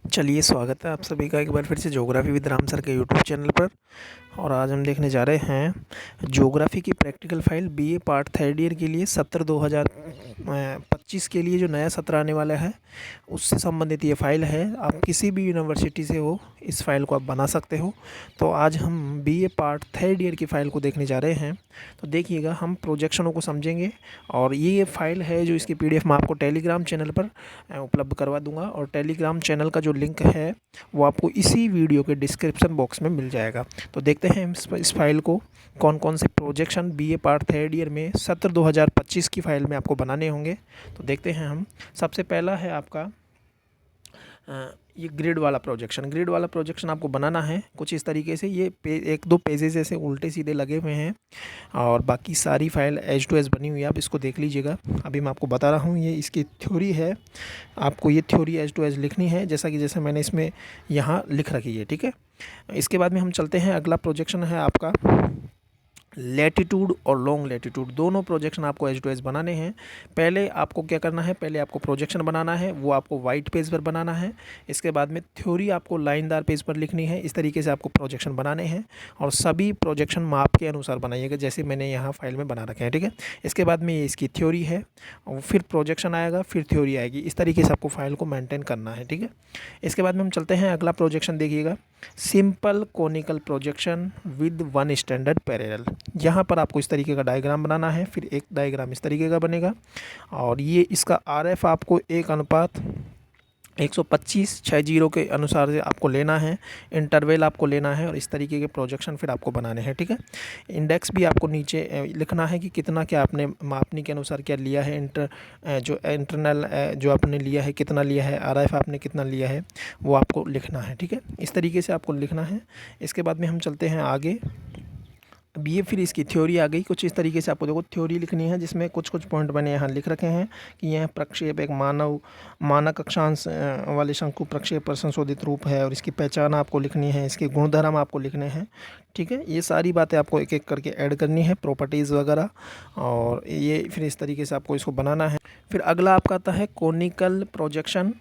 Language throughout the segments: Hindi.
चलिए, स्वागत है आप सभी का एक बार फिर से ज्योग्राफी विद राम सर के यूट्यूब चैनल पर। और आज हम देखने जा रहे हैं ज्योग्राफी की practical file BA part third year के लिए सत्र 2025 के लिए जो नया सत्र आने वाला है उससे संबंधित ये फाइल है। आप किसी भी यूनिवर्सिटी से हो, इस फाइल को आप बना सकते हो। तो आज हम बीए पार्ट थर्ड ईयर की फ़ाइल को देखने जा रहे हैं। तो देखिएगा, हम प्रोजेक्शनों को समझेंगे। और ये फाइल है जो इसकी पीडीएफ मैं आपको टेलीग्राम चैनल पर उपलब्ध करवा दूंगा। और टेलीग्राम चैनल का जो लिंक है वो आपको इसी वीडियो के डिस्क्रिप्शन बॉक्स में मिल जाएगा। तो देखते हैं इस फाइल को कौन कौन से projection BA part third year में सत्र 2025 की फ़ाइल में आपको बनाने होंगे। तो देखते हैं हम। सबसे पहला है आपका ये ग्रिड वाला प्रोजेक्शन आपको बनाना है कुछ इस तरीके से। ये एक दो पेजेस ऐसे उल्टे सीधे लगे हुए हैं और बाकी सारी फाइल एज टू एज बनी हुई है। आप इसको देख लीजिएगा। अभी मैं आपको बता रहा हूँ, ये इसकी थ्योरी है। आपको ये थ्योरी एज टू एज लिखनी है जैसे मैंने इसमें यहाँ लिख रखी है, ठीक है। इसके बाद में हम चलते हैं। अगला प्रोजेक्शन है आपका लैटिट्यूड और लॉन्ग लैटिट्यूड, दोनों प्रोजेक्शन आपको एज टू एज बनाने हैं। पहले आपको क्या करना है, पहले आपको प्रोजेक्शन बनाना है, वो आपको वाइट पेज पर बनाना है। इसके बाद में थ्योरी आपको लाइनदार पेज पर लिखनी है। इस तरीके से आपको प्रोजेक्शन बनाने हैं और सभी प्रोजेक्शन माप के अनुसार बनाइएगा जैसे मैंने यहाँ फाइल में बना रखे हैं, ठीक है। इसके बाद में ये इसकी थ्योरी है और फिर प्रोजेक्शन आएगा, फिर थ्योरी आएगी। इस तरीके से आपको फाइल को मेंटेन करना है, ठीक है। इसके बाद में हम चलते हैं। अगला प्रोजेक्शन देखिएगा, simple conical projection with one standard parallel. यहाँ पर आपको इस तरीके का डायग्राम बनाना है, फिर एक डायग्राम इस तरीके का बनेगा और ये इसका आरएफ आपको 1:125/60 के अनुसार से आपको लेना है। इंटरवल आपको लेना है और इस तरीके के प्रोजेक्शन फिर आपको बनाने हैं, ठीक है। इंडेक्स भी आपको नीचे लिखना है कि कितना क्या आपने मापनी के अनुसार क्या लिया है। इंटरनल जो आपने लिया है कितना लिया है, आरएफ आपने कितना लिया है वो आपको लिखना है, ठीक है। इस तरीके से आपको लिखना है। इसके बाद में हम चलते हैं आगे। अब ये फिर इसकी थ्योरी आ गई। कुछ इस तरीके से आपको देखो थ्योरी लिखनी है जिसमें कुछ कुछ पॉइंट मैंने यहाँ लिख रखे हैं कि यह प्रक्षेप एक मानक अक्षांश वाले शंकु प्रक्षेप पर संशोधित रूप है और इसकी पहचान आपको लिखनी है, इसके गुणधर्म आपको लिखने हैं, ठीक है। ये सारी बातें आपको एक एक करके ऐड करनी है, प्रॉपर्टीज़ वगैरह। और ये फिर इस तरीके से आपको इसको बनाना है। फिर अगला आपका आता है conical projection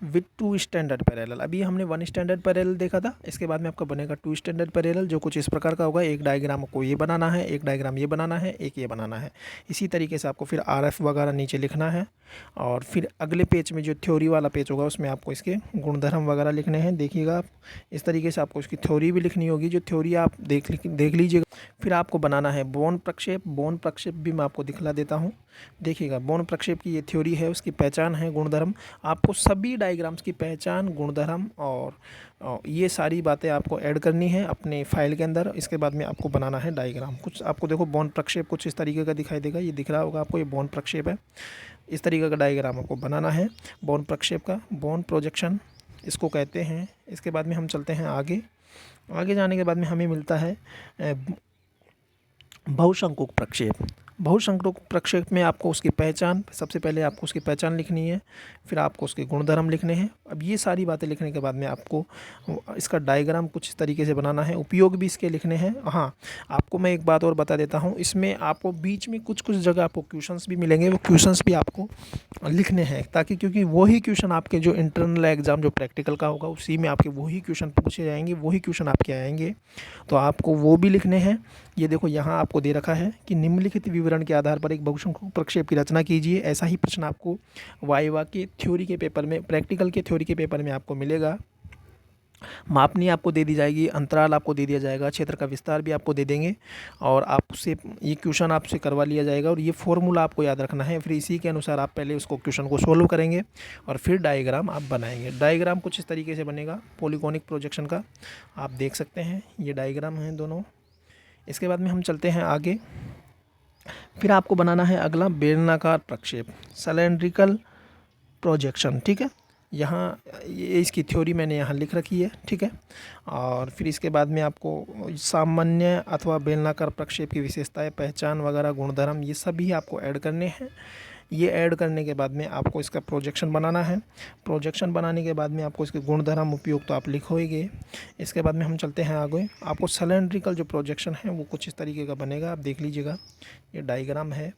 with to standard parallel. अभी हमने वन स्टैंडर्ड पैरेलल देखा था, इसके बाद में आपका बनेगा टू स्टैंडर्ड पैरेलल जो कुछ इस प्रकार का होगा। एक डायग्राम को ये बनाना है, एक डायग्राम ये बनाना है, एक ये बनाना है। इसी तरीके से आपको फिर आरएफ वगैरह नीचे लिखना है। और फिर अगले पेज में जो थ्योरी वाला पेज होगा उसमें आपको इसके गुणधर्म वगैरह लिखने हैं। देखिएगा आप, इस तरीके से आपको इसकी थ्योरी भी लिखनी होगी। जो थ्योरी आप देख लीजिएगा। फिर आपको बनाना है बोन प्रक्षेप भी मैं आपको दिखला देता हूँ। देखिएगा, बोन प्रक्षेप की ये थ्योरी है, उसकी पहचान है, गुणधर्म। आपको सभी डायग्राम्स की पहचान, गुणधर्म और ये सारी बातें आपको ऐड करनी है अपने फाइल के अंदर। इसके बाद में आपको बनाना है डायग्राम। कुछ आपको देखो बोन प्रक्षेप कुछ इस तरीके का दिखाई देगा, ये दिख रहा होगा आपको, ये बोन प्रक्षेप है। इस तरीके का डायग्राम आपको बनाना है बोन प्रक्षेप का, बोन प्रोजेक्शन इसको कहते हैं। इसके बाद में हम चलते हैं आगे जाने के बाद में हमें मिलता है बहुशंकुक प्रक्षेप में आपको उसकी पहचान, सबसे पहले आपको उसकी पहचान लिखनी है, फिर आपको उसके गुणधर्म लिखने हैं। अब ये सारी बातें लिखने के बाद में आपको इसका डायग्राम कुछ इस तरीके से बनाना है, उपयोग भी इसके लिखने हैं। हाँ, आपको मैं एक बात और बता देता हूँ, इसमें आपको बीच में कुछ जगह आपको क्वेश्चंस भी मिलेंगे, वो क्वेश्चंस भी आपको लिखने हैं ताकि, क्योंकि वही क्वेश्चन आपके जो इंटरनल एग्ज़ाम जो प्रैक्टिकल का होगा उसी में आपके वही क्वेश्चन पूछे जाएंगे, वही क्वेश्चन आपके आएंगे, तो आपको वो भी लिखने हैं। ये देखो यहाँ आपको दे रखा है कि निम्नलिखित विवरण के आधार पर एक बहुशंकु प्रक्षेप की रचना कीजिए। ऐसा ही प्रश्न आपको वाइवा के थ्योरी के पेपर में, प्रैक्टिकल के थ्योरी के पेपर में आपको मिलेगा। मापनी आपको दे दी जाएगी, अंतराल आपको दे दिया जाएगा, क्षेत्र का विस्तार भी आपको दे देंगे और आपसे ये क्वेश्चन आपसे करवा लिया जाएगा और ये फॉर्मूला आपको याद रखना है। फिर इसी के अनुसार आप पहले उसको क्वेश्चन को सोल्व करेंगे और फिर डायग्राम आप बनाएंगे। डायग्राम कुछ इस तरीके से बनेगा पॉलीगोनिक प्रोजेक्शन का, आप देख सकते हैं ये डायग्राम हैं दोनों। इसके बाद में हम चलते हैं आगे। फिर आपको बनाना है अगला बेलनाकार प्रक्षेप, सिलेंड्रिकल प्रोजेक्शन, ठीक है। यहाँ ये इसकी थ्योरी मैंने यहाँ लिख रखी है, ठीक है। और फिर इसके बाद में आपको सामान्य अथवा बेलनाकार प्रक्षेप की विशेषताएं, पहचान वगैरह, गुणधर्म, ये सभी आपको ऐड करने हैं। ये ऐड करने के बाद में आपको इसका प्रोजेक्शन बनाना है। प्रोजेक्शन बनाने के बाद में आपको इसके गुणधर्म उपयोग तो आप लिखोगे। इसके बाद में हम चलते हैं आगे। आपको सिलेंड्रिकल जो प्रोजेक्शन है वो कुछ इस तरीके का बनेगा, आप देख लीजिएगा, ये डायग्राम है,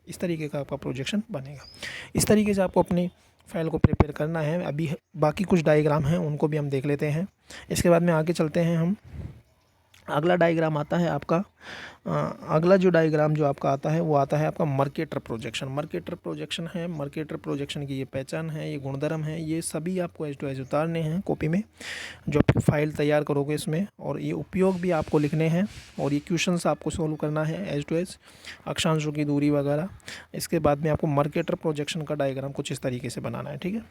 इस तरीके का आपका प्रोजेक्शन बनेगा। इस तरीके से आपको अपनी फाइल को प्रिपेयर करना है। अभी बाकी कुछ डायग्राम हैं उनको भी हम देख लेते हैं। इसके बाद में आगे चलते हैं हम। अगला डायग्राम आता है आपका अगला जो डायग्राम जो आपका आता है वो आता है आपका मर्केटर प्रोजेक्शन। मर्केटर प्रोजेक्शन है, मर्केटर प्रोजेक्शन की ये पहचान है, ये गुणधर्म है, ये सभी आपको एज टू एज उतारने हैं कॉपी में जो आप फाइल तैयार करोगे इसमें, और ये उपयोग भी आपको लिखने हैं और ये क्वेश्चंस आपको सोल्व करना है एज टू एज, अक्षांशों की दूरी वगैरह। इसके बाद में आपको मर्केटर प्रोजेक्शन का डायग्राम कुछ इस तरीके से बनाना है, ठीक है।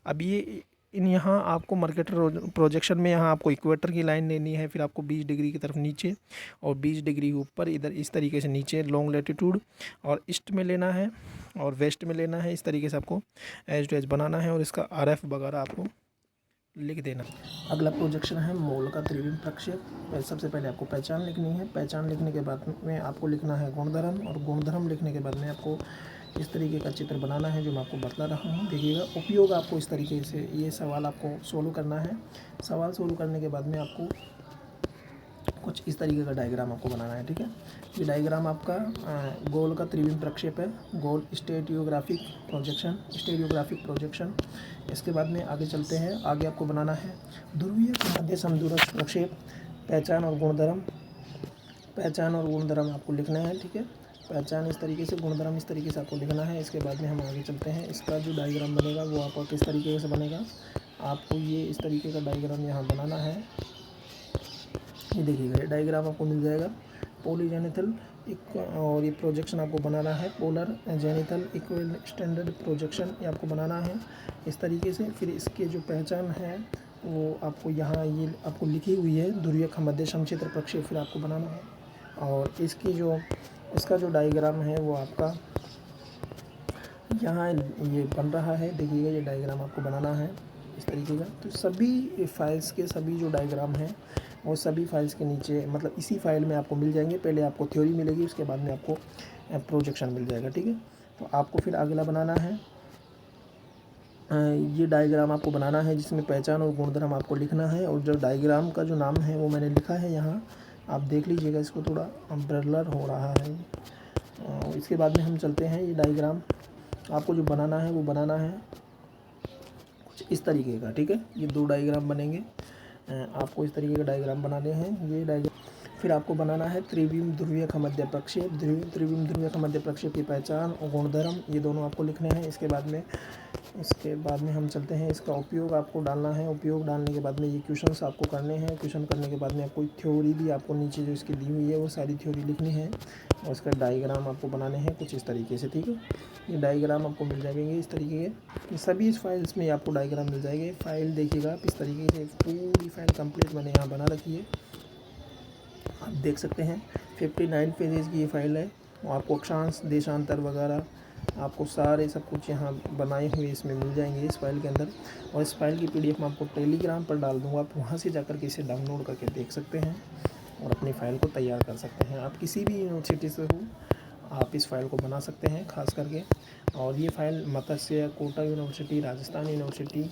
अब ये यहाँ आपको मर्केटर प्रोजेक्शन में यहाँ आपको इक्वेटर की लाइन लेनी है, फिर आपको 20 डिग्री की तरफ नीचे और 20 डिग्री ऊपर, इधर इस तरीके से नीचे लॉन्ग लैटिट्यूड, और ईस्ट में लेना है और वेस्ट में लेना है। इस तरीके से आपको एज टू एज बनाना है और इसका RF वगैरह आपको लिख देना। अगला प्रोजेक्शन है मोल का त्रिविम प्रक्षेप। सबसे पहले आपको पहचान लिखनी है, पहचान लिखने के बाद में आपको लिखना है गुणधर्म, और गुणधर्म लिखने के बाद में आपको इस तरीके का चित्र बनाना है जो मैं आपको बता रहा हूँ। देखिएगा, उपयोग आपको इस तरीके से ये सवाल आपको सोल्व करना है। सवाल सोल्व करने के बाद में आपको कुछ इस तरीके का डायग्राम आपको बनाना है, ठीक है। ये डायग्राम आपका गोल का त्रिविम प्रक्षेप है, गोल स्टेरियोग्राफिक प्रोजेक्शन, स्टेरियोग्राफिक प्रोजेक्शन। इसके बाद में आगे चलते हैं। आगे आपको बनाना है ध्रुवीय मध्य समदूरस्थ प्रक्षेप, पहचान और गुणधर्म। पहचान और गुणधर्म आपको लिखना है, ठीक है। पहचान इस तरीके से, गुणधर्म इस तरीके से आपको लिखना है। इसके बाद में हम आगे चलते हैं। इसका जो डायग्राम बनेगा वो आपका किस तरीके से बनेगा, आपको ये इस तरीके का डायग्राम यहाँ बनाना है। ये देखिएगा, ये डायग्राम आपको मिल जाएगा। पॉलीजेनिथल एक, और ये प्रोजेक्शन आपको बनाना है पोलर जेनिथल इक्वल स्टैंडर्ड प्रोजेक्शन, ये आपको बनाना है इस तरीके से। फिर इसके जो पहचान है वो आपको यहाँ ये आपको लिखी हुई है, ध्रुवीय मध्य समक्षेत्र प्रक्षेप, फिर आपको बनाना है। और इसका जो डायग्राम है वो आपका यहाँ ये बन रहा है। देखिएगा, ये डायग्राम आपको बनाना है इस तरीके का। तो सभी फाइल्स के सभी जो डायग्राम हैं वो सभी फाइल्स के नीचे, मतलब इसी फाइल में आपको मिल जाएंगे। पहले आपको थ्योरी मिलेगी, उसके बाद में आपको प्रोजेक्शन मिल जाएगा, ठीक है। तो आपको फिर अगला बनाना है, ये डायग्राम आपको बनाना है जिसमें पहचान और गुणधर्म आपको लिखना है। और जो डायग्राम का जो नाम है वो मैंने लिखा है यहाँ, आप देख लीजिएगा, इसको थोड़ा ब्लर हो रहा है। इसके बाद में हम चलते हैं। ये डायग्राम आपको जो बनाना है वो बनाना है कुछ इस तरीके का, ठीक है। ये 2 डायग्राम बनेंगे, आपको इस तरीके का डायग्राम बनाने हैं। ये डायग्राम फिर आपको बनाना है त्रिविम ध्रुवीय मध्य प्रक्षेप, त्रिविम ध्रुवीय मध्य प्रक्षेप की पहचान और गुणधर्म, ये दोनों आपको लिखने हैं। इसके बाद में हम चलते हैं। इसका उपयोग आपको डालना है। उपयोग डालने के बाद में ये क्वेश्चंस आपको करने हैं। क्वेश्चन करने के बाद में आपको थ्योरी भी आपको नीचे जो इसकी दी हुई है वो सारी थ्योरी लिखनी है, और इसका डायग्राम आपको बनाने हैं कुछ इस तरीके से, ठीक है। ये डायग्राम आपको मिल जाएंगे इस तरीके के, सभी इस फाइल्स में आपको डायग्राम मिल जाएंगे। फाइल देखिएगा आप इस तरीके से, पूरी फाइल कंप्लीट मैंने यहाँ बना रखी है, आप देख सकते हैं। 59 पेजेस की ये फाइल है, और आपको अक्षांश देशांतर वगैरह आपको सारे सब कुछ यहाँ बनाए हुए इसमें मिल जाएंगे इस फाइल के अंदर। और इस फाइल की PDF मैं आपको टेलीग्राम पर डाल दूँगा, आप वहाँ से जाकर के इसे डाउनलोड करके देख सकते हैं और अपनी फ़ाइल को तैयार कर सकते हैं। आप किसी भी यूनिवर्सिटी से हो, आप इस फाइल को बना सकते हैं खास करके। और ये फाइल मत्स्य, कोटा यूनिवर्सिटी, राजस्थान यूनिवर्सिटी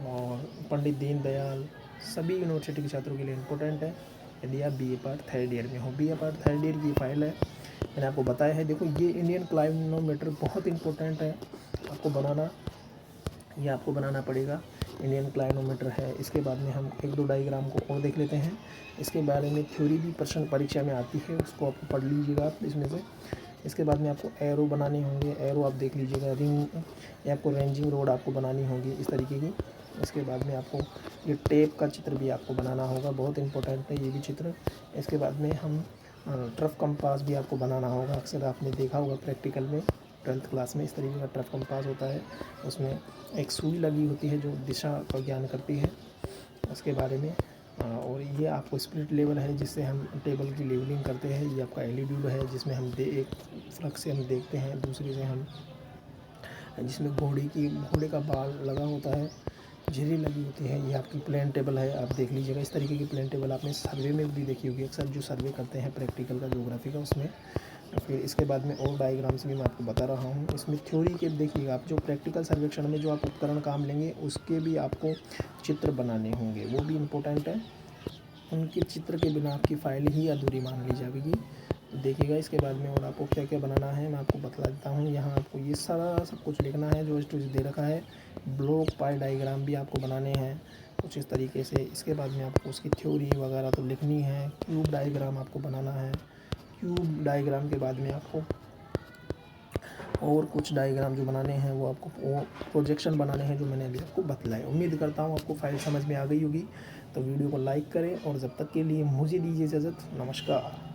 और पंडित दीनदयाल, सभी यूनिवर्सिटी के छात्रों के लिए इम्पोर्टेंट है। यदि आप BA पार्ट 3rd ईयर में हो, BA पार्ट 3rd ईयर की फाइल है, मैंने आपको बताया है। देखो, ये इंडियन क्लाइनोमीटर बहुत इंपॉर्टेंट है आपको बनाना, ये आपको बनाना पड़ेगा। इंडियन क्लाइनोमीटर है। इसके बाद में हम 1-2 डायग्राम को और देख लेते हैं। इसके बारे में थ्योरी भी प्रश्न परीक्षा में आती है, उसको आप पढ़ लीजिएगा आप इसमें से। इसके बाद में आपको एरो बनाने होंगे, एरो आप देख लीजिएगा। रिंग या आपको रेंजिंग रोड आपको बनानी होगी इस तरीके की। इसके बाद में आपको ये टेप का चित्र भी आपको बनाना होगा, बहुत इंपॉर्टेंट है ये भी चित्र। इसके बाद में हम ट्रफ कंपास भी आपको बनाना होगा। अक्सर आपने देखा होगा प्रैक्टिकल में 12th क्लास में, इस तरीके का ट्रफ कंपास होता है। उसमें एक सुई लगी होती है जो दिशा का ज्ञान करती है उसके बारे में। और ये आपको स्प्लिट लेवल है जिससे हम टेबल की लेवलिंग करते हैं। ये आपका एलईडी है जिसमें हम एक फ्लक्स से हम देखते हैं, दूसरे से हम जिसमें घोड़े का बाल लगा होता है, झिरी लगी होती है। ये आपकी प्लेन टेबल है, आप देख लीजिएगा। इस तरीके की प्लेन टेबल आपने सर्वे में भी देखी होगी, अक्सर जो सर्वे करते हैं प्रैक्टिकल का, ज्योग्राफी का, उसमें। फिर इसके बाद में और डायग्राम्स भी मैं आपको बता रहा हूँ। इसमें थ्योरी के देखिएगा आप, जो प्रैक्टिकल सर्वेक्षण में जो आप उपकरण काम लेंगे उसके भी आपको चित्र बनाने होंगे, वो भी इम्पोर्टेंट है। उनके चित्र के बिना आपकी फ़ाइल ही अधूरी मान ली जाएगी। देखिएगा इसके बाद में और आपको क्या क्या बनाना है मैं आपको बतला देता हूँ। यहाँ आपको ये सारा सब कुछ लिखना है जो स्टूडेंट दे रखा है। ब्लॉक पाई डायग्राम भी आपको बनाने हैं कुछ इस तरीके से। इसके बाद में आपको उसकी थ्योरी वगैरह तो लिखनी है। क्यूब डायग्राम आपको बनाना है। क्यूब डायग्राम के बाद में आपको और कुछ डायग्राम जो बनाने हैं वो आपको वो प्रोजेक्शन बनाने हैं जो मैंने अभी आपको बतलाए। उम्मीद करता हूँ आपको फाइल समझ में आ गई होगी। तो वीडियो को लाइक करें और जब तक के लिए मुझे दीजिए इजाज़त। नमस्कार।